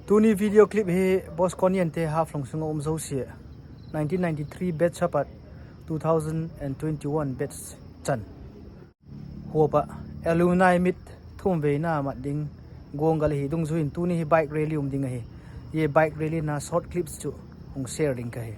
Tuni video clip he boss koniente half long sunga zo sia 1993 bet chapat 2021 bets chan hopa alumni mit thum ve na ma ding gongal hi dung zuin tuni hi bike rally ding he ye bike rally na short clips chu hong share ding ka he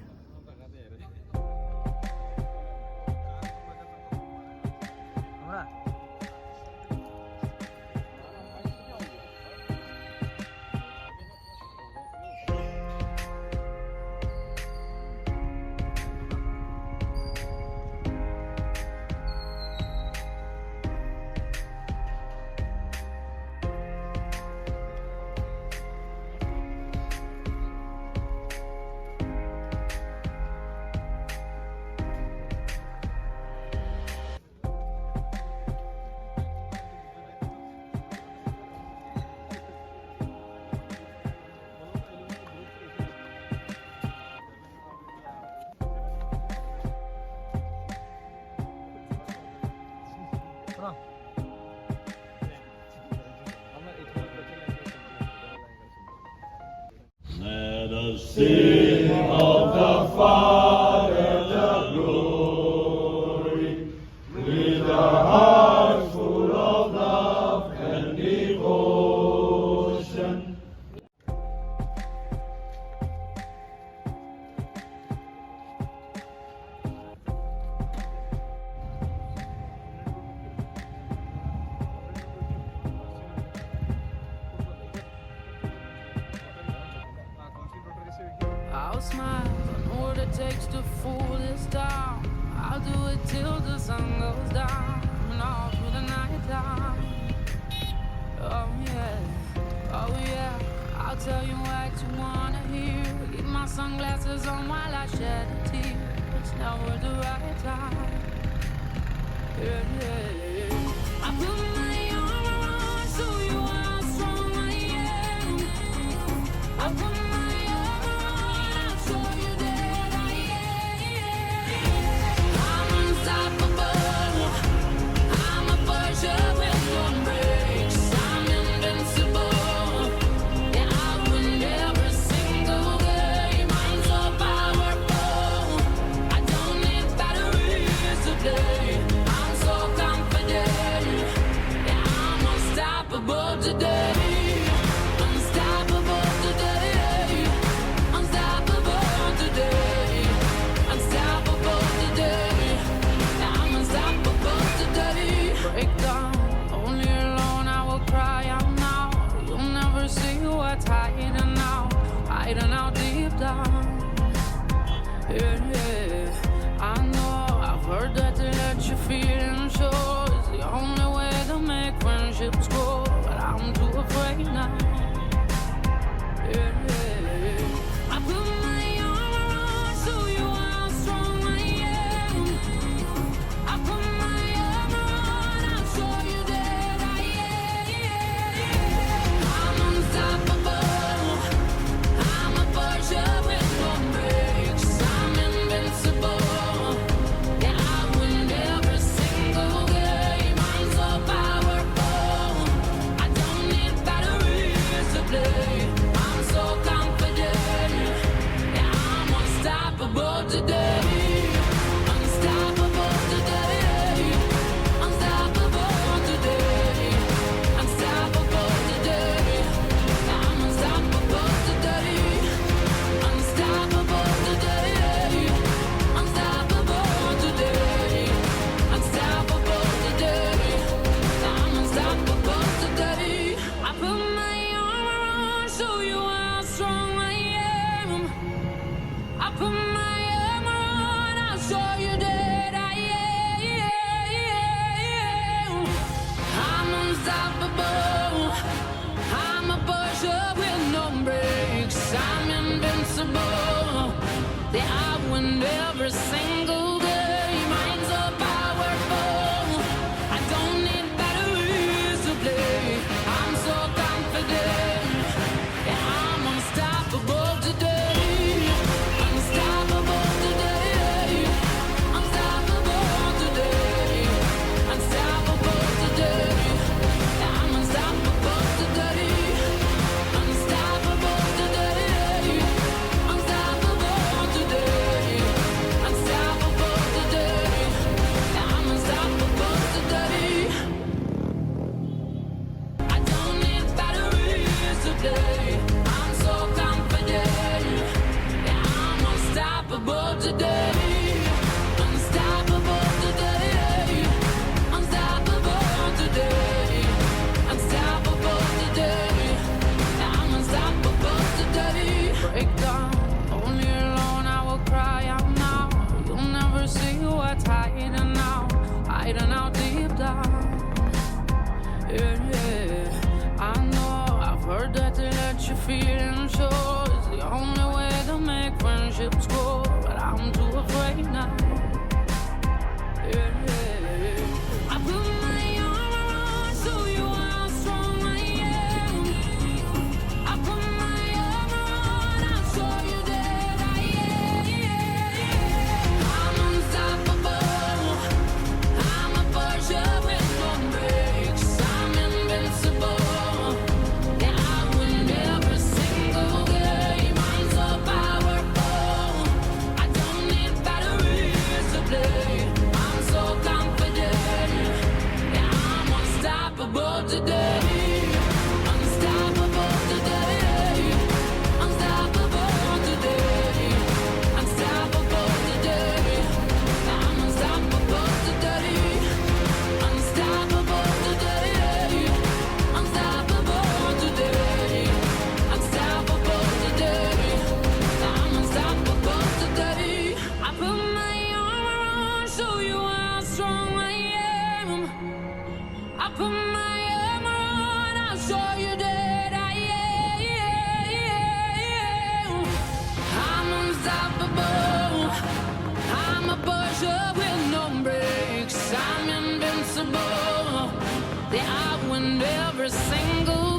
Let us sing of the Father the glory, with our hearts full of love and devotion. I'll smile, I know what it takes to fool this town. I'll do it till the sun goes down and all through the night time. Oh yeah, I'll tell you what you wanna hear. Keep my sunglasses on while I shed a tear. It's never the right time. Yeah. I put my armor on so you are how strong I am. I put my armor on, I'll show you that I am. I'm unstoppable. I'm a Porsche with no brakes. I'm invincible. Yeah, I win every single game. I'm so powerful. I don't need batteries today. I'm so confident. Yeah, I'm unstoppable today. Unstoppable today. Unstoppable today. Unstoppable today. Yeah, I'm unstoppable today. Break down, only alone I will cry out now. You'll never see what's hiding out deep down. Yeah, I know, I've heard that to let you feel and show is the only way to make friendships grow. But I'm too afraid now. Yeah, I put my armor on so you are how strong I am. I put my armor on, I'll show you that I am. I'm unstoppable. I'm a Porsche with no brakes. I'm invincible. Yeah, I win every single game. I'm so powerful. I don't need batteries Heard that to let your feelings show is the only way to make friendships grow, but I'm too afraid now. Yeah. I put my arm around, show you how strong I am. I put my arm around, I'll show you that I am. I'm unstoppable. I'm a Porsche with no brakes. I'm invincible. Yeah, I win every single game. I'm so powerful. I don't need batteries to play. I'm so confident. Yeah, I'm unstoppable today. Unstoppable today. Unstoppable today. Unstoppable today. I'm unstoppable today. Unstoppable today. Unstoppable today. Unstoppable today. I'm unstoppable today. I put my arm around, show you how strong I am. I put my arm around, I'll show you that I am. I'm unstoppable. I'm a Porsche with no brakes. I'm invincible. Yeah, I win every single